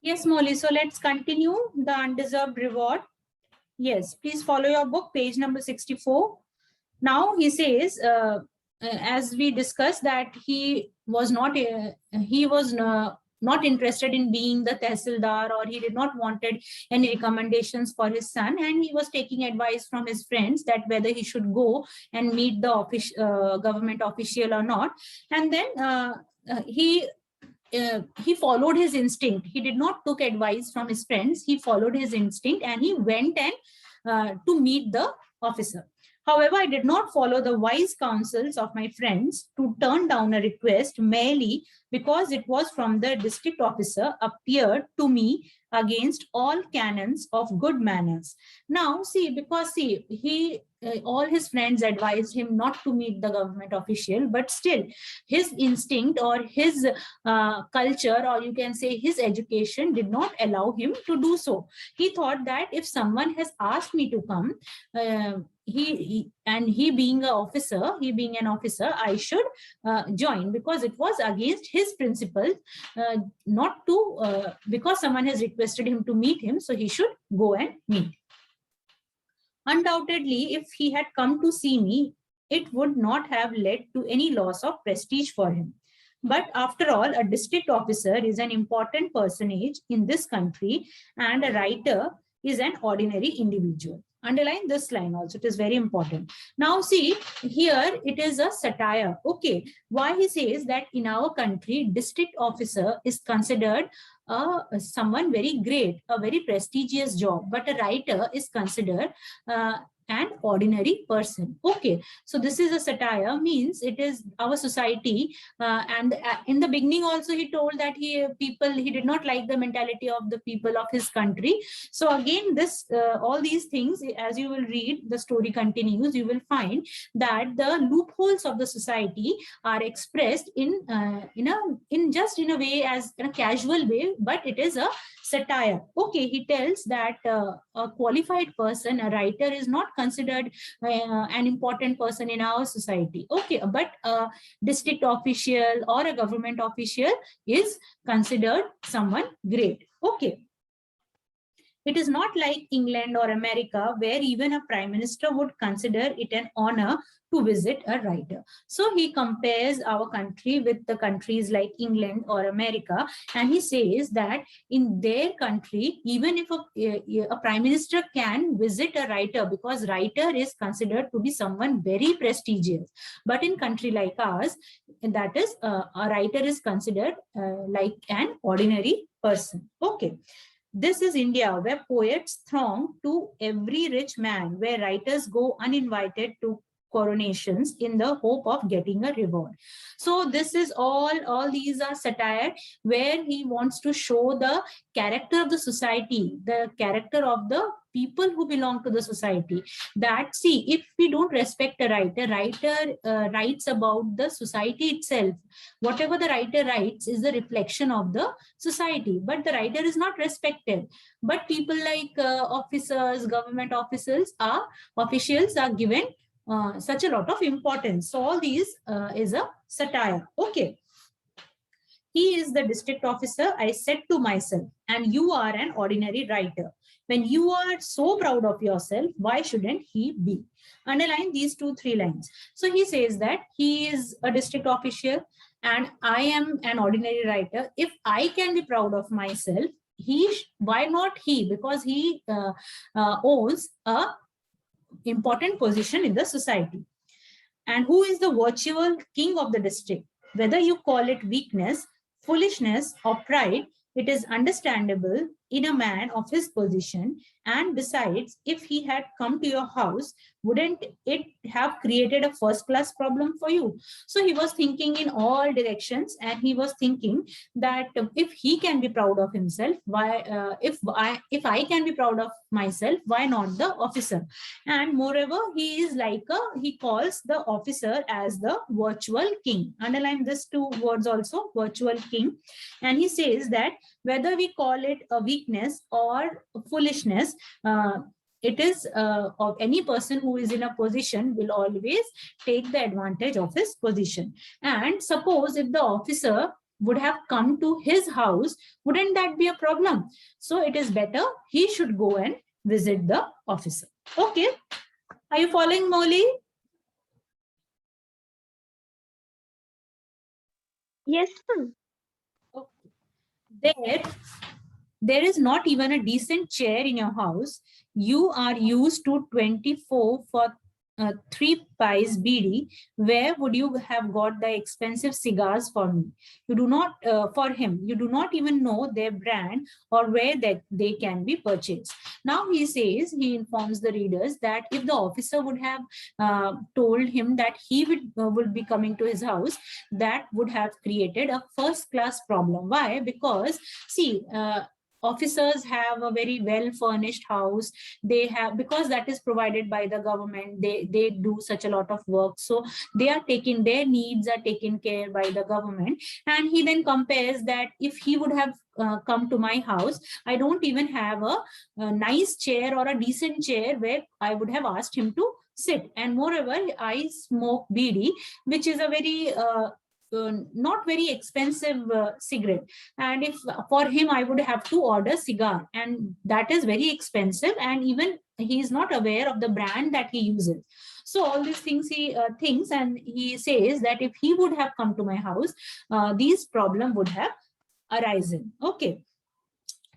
Yes, Molly. So let's continue the undeserved reward. Yes, please follow your book, page number 64. Now he says, as we discussed, that he was not interested in being the tehsildar, or he did not wanted any recommendations for his son, and he was taking advice from his friends that whether he should go and meet the government official or not. And then he followed his instinct. He did not took advice from his friends. He followed his instinct and he went and to meet the officer. However, I did not follow the wise counsels of my friends to turn down a request merely because it was from the district officer appeared to me against all canons of good manners. Now, see, he all his friends advised him not to meet the government official, but still his instinct or his culture, or you can say his education, did not allow him to do so. He thought that if someone has asked me to come, he being an officer, I should join, because it was against his principles, not to because someone has requested him to meet him, so he should go and meet. Undoubtedly, if he had come to see me, it would not have led to any loss of prestige for him. But after all, a district officer is an important personage in this country, and a writer is an ordinary individual. Underline this line also, it is very important. Now see, here it is a satire. Okay, why he says that in our country, district officer is considered someone very great, a very prestigious job, but a writer is considered an ordinary person. Okay, so this is a satire, means it is our society, and in the beginning also he told that he did not like the mentality of the people of his country. So again, this all these things, as you will read, the story continues, you will find that the loopholes of the society are expressed in a way, as in a casual way, but it is a satire. Okay, he tells that a qualified person, a writer, is not considered an important person in our society. Okay, but a district official or a government official is considered someone great. Okay. It is not like England or America, where even a prime minister would consider it an honor to visit a writer. So he compares our country with the countries like England or America, and he says that in their country, even if a prime minister can visit a writer, because writer is considered to be someone very prestigious. But in country like ours, that is, a writer is considered like an ordinary person. Okay. This is India, where poets throng to every rich man, where writers go uninvited to coronations in the hope of getting a reward. So this is all these are satire, where he wants to show the character of the society, the character of the people who belong to the society. That, see, if we don't respect a writer, writes about the society itself. Whatever the writer writes is the reflection of the society, but the writer is not respected. But people like officers, government officials are given such a lot of importance. So all these is a satire. Okay. He is the district officer, I said to myself, and you are an ordinary writer. When you are so proud of yourself, why shouldn't he be? Underline these 2-3 lines. So he says that he is a district official and I am an ordinary writer. If I can be proud of myself, why not he? Because he owns a important position in the society. And who is the virtual king of the district? Whether you call it weakness, foolishness, or pride, it is understandable in a man of his position. And besides, if he had come to your house, wouldn't it have created a first-class problem for you? So he was thinking in all directions, and he was thinking that if he can be proud of himself, why? If I can be proud of myself, why not the officer? And moreover, he calls the officer as the virtual king. Underline these 2 words also, virtual king. And he says that whether we call it a weakness or foolishness, it is of any person who is in a position will always take the advantage of his position. And suppose if the officer would have come to his house, wouldn't that be a problem? So it is better he should go and visit the officer. Okay. Are you following, Molly? Yes, ma'am. Okay. There is not even a decent chair in your house. You are used to 24 for 3 pies BD. Where would you have got the expensive cigars for me? You do not, for him, you do not even know their brand or where they can be purchased. Now he says, he informs the readers that if the officer would have told him that he would be coming to his house, that would have created a first class problem. Why? Because see, officers have a very well furnished house. They have, because that is provided by the government, they do such a lot of work, so they are taking, their needs are taken care by the government. And he then compares that if he would have come to my house, I don't even have a nice chair or a decent chair where I would have asked him to sit. And moreover, I smoke BD, which is a very not very expensive cigarette, and if for him I would have to order cigar, and that is very expensive, and even he is not aware of the brand that he uses. So all these things he thinks, and he says that if he would have come to my house, these problem would have arisen. Okay.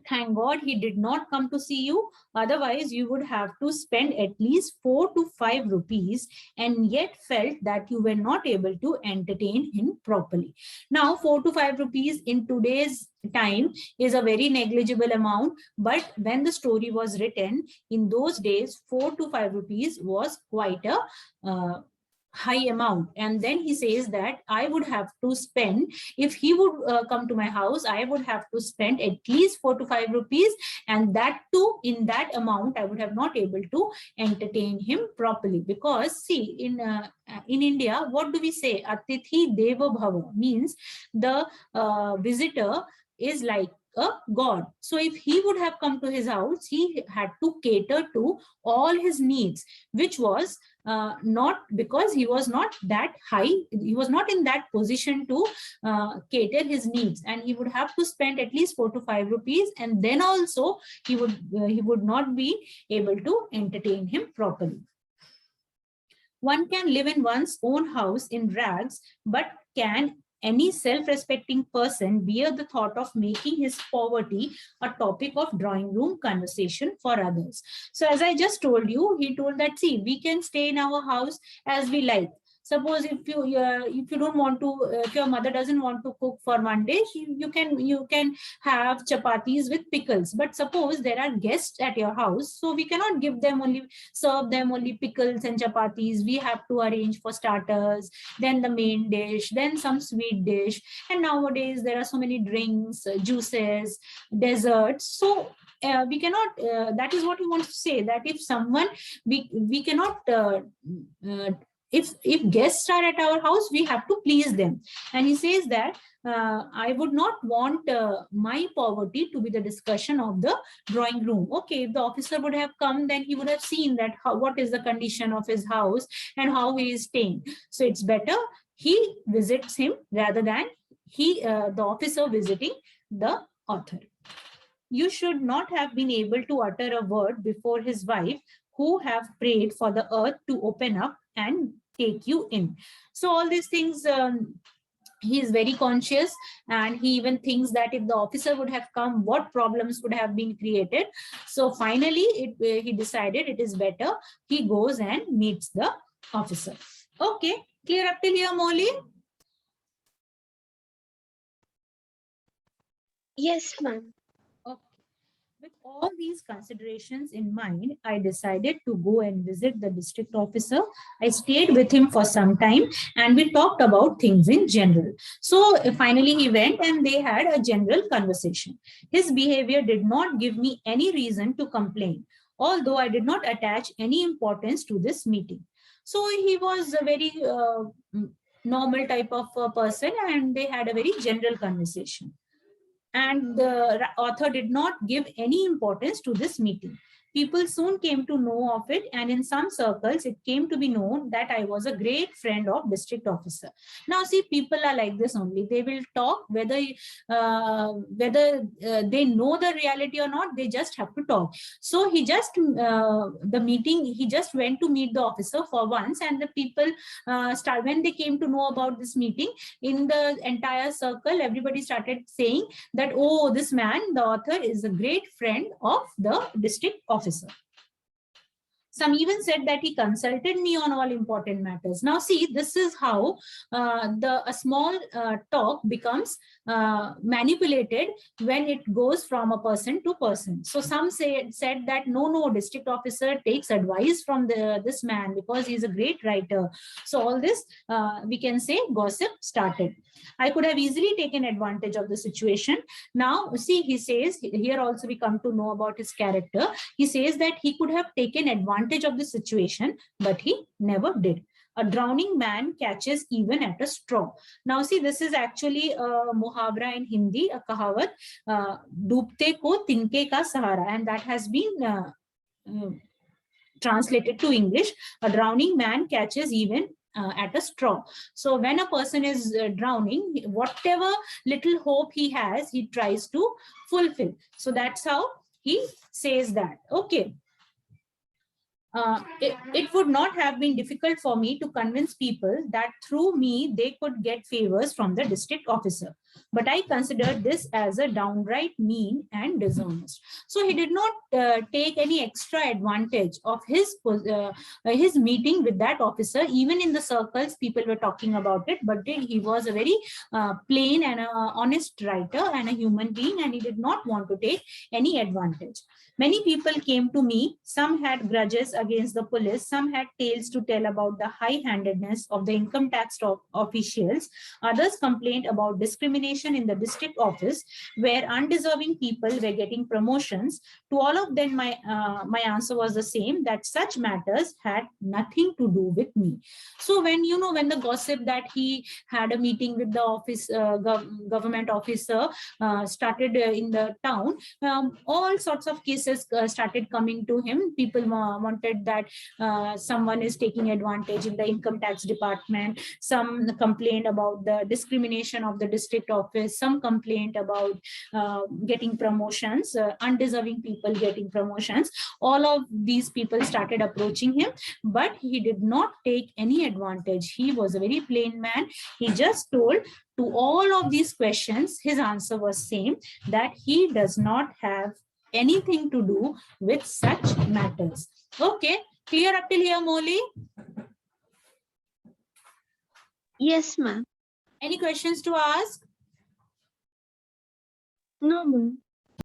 Thank God he did not come to see you. Otherwise, you would have to spend at least 4 to 5 rupees, and yet felt that you were not able to entertain him properly. Now, 4 to 5 rupees in today's time is a very negligible amount. But when the story was written, in those days, 4 to 5 rupees was quite a high amount. And then he says that I would have to spend, if he would come to my house, I would have to spend at least 4 to 5 rupees, and that too, in that amount I would have not able to entertain him properly. Because see, in India, what do we say? Atithi Deva Bhava, means the visitor is like a god. So if he would have come to his house, he had to cater to all his needs, which was not, because he was not that high, he was not in that position to cater his needs, and he would have to spend at least 4 to 5 rupees, and then also he would not be able to entertain him properly. One can live in one's own house in rags, but can any self-respecting person bear the thought of making his poverty a topic of drawing room conversation for others? So as I just told you, he told that, see, we can stay in our house as we like. Suppose if you don't want to, if your mother doesn't want to cook for one day, you can have chapatis with pickles. But suppose there are guests at your house, so we cannot serve them only pickles and chapatis. We have to arrange for starters, then the main dish, then some sweet dish. And nowadays there are so many drinks, juices, desserts. So we cannot, that is what he wants to say, that if someone, we cannot, if guests are at our house, we have to please them. And he says that I would not want my poverty to be the discussion of the drawing room. Okay, if the officer would have come, then he would have seen that what is the condition of his house and how he is staying. So it's better he visits him rather than the officer visiting the author. You should not have been able to utter a word before his wife, who have prayed for the earth to open up and take you in. So all these things, he is very conscious, and he even thinks that if the officer would have come, what problems would have been created. So finally he decided it is better he goes and meets the officer. Okay, clear up till here, Molly? Yes, ma'am. Okay. With all these considerations in mind, I decided to go and visit the district officer. I stayed with him for some time, and we talked about things in general. So finally he went, and they had a general conversation. His behavior did not give me any reason to complain, although I did not attach any importance to this meeting. So he was a very normal type of person, and they had a very general conversation. And the author did not give any importance to this meeting. People soon came to know of it, and in some circles, it came to be known that I was a great friend of district officer. Now, see, people are like this only. They will talk whether they know the reality or not. They just have to talk. So he just the meeting. He just went to meet the officer for once, and the people start when they came to know about this meeting in the entire circle. Everybody started saying that, oh, this man, the author, is a great friend of the district officer. Some even said that he consulted me on all important matters. Now, see, this is how a small talk becomes manipulated when it goes from a person to person. So some said that no, district officer takes advice from this man because he's a great writer. So all this, we can say, gossip started. I could have easily taken advantage of the situation. Now, see, he says, here also we come to know about his character. He says that he could have taken advantage of the situation, but he never did. A drowning man catches even at a straw. Now, see, this is actually a muhavra in Hindi, a kahawat, "Doobte ko tinke ka sahara," and that has been translated to English. A drowning man catches even at a straw. So when a person is drowning, whatever little hope he has, he tries to fulfill. So that's how he says that. Okay. It would not have been difficult for me to convince people that through me they could get favors from the district officer. But I considered this as a downright mean and dishonest. So he did not take any extra advantage of his meeting with that officer. Even in the circles, people were talking about it, but he was a very plain and honest writer and a human being, and he did not want to take any advantage. Many people came to me. Some had grudges against the police. Some had tales to tell about the high-handedness of the income tax officials. Others complained about discrimination in the district office, where undeserving people were getting promotions. To all of them, my answer was the same, that such matters had nothing to do with me. So when the gossip that he had a meeting with the office government officer started in the town, all sorts of cases started coming to him. People wanted that someone is taking advantage in the income tax department. Some complained about the discrimination of the district office. Some complained about getting promotions, undeserving people getting promotions. All of these people started approaching him, but he did not take any advantage. He was a very plain man. He just told to all of these questions, his answer was same, that he does not have anything to do with such matters. Okay, clear up till here, Molly? Yes, ma'am. Any questions to ask? No, ma'am.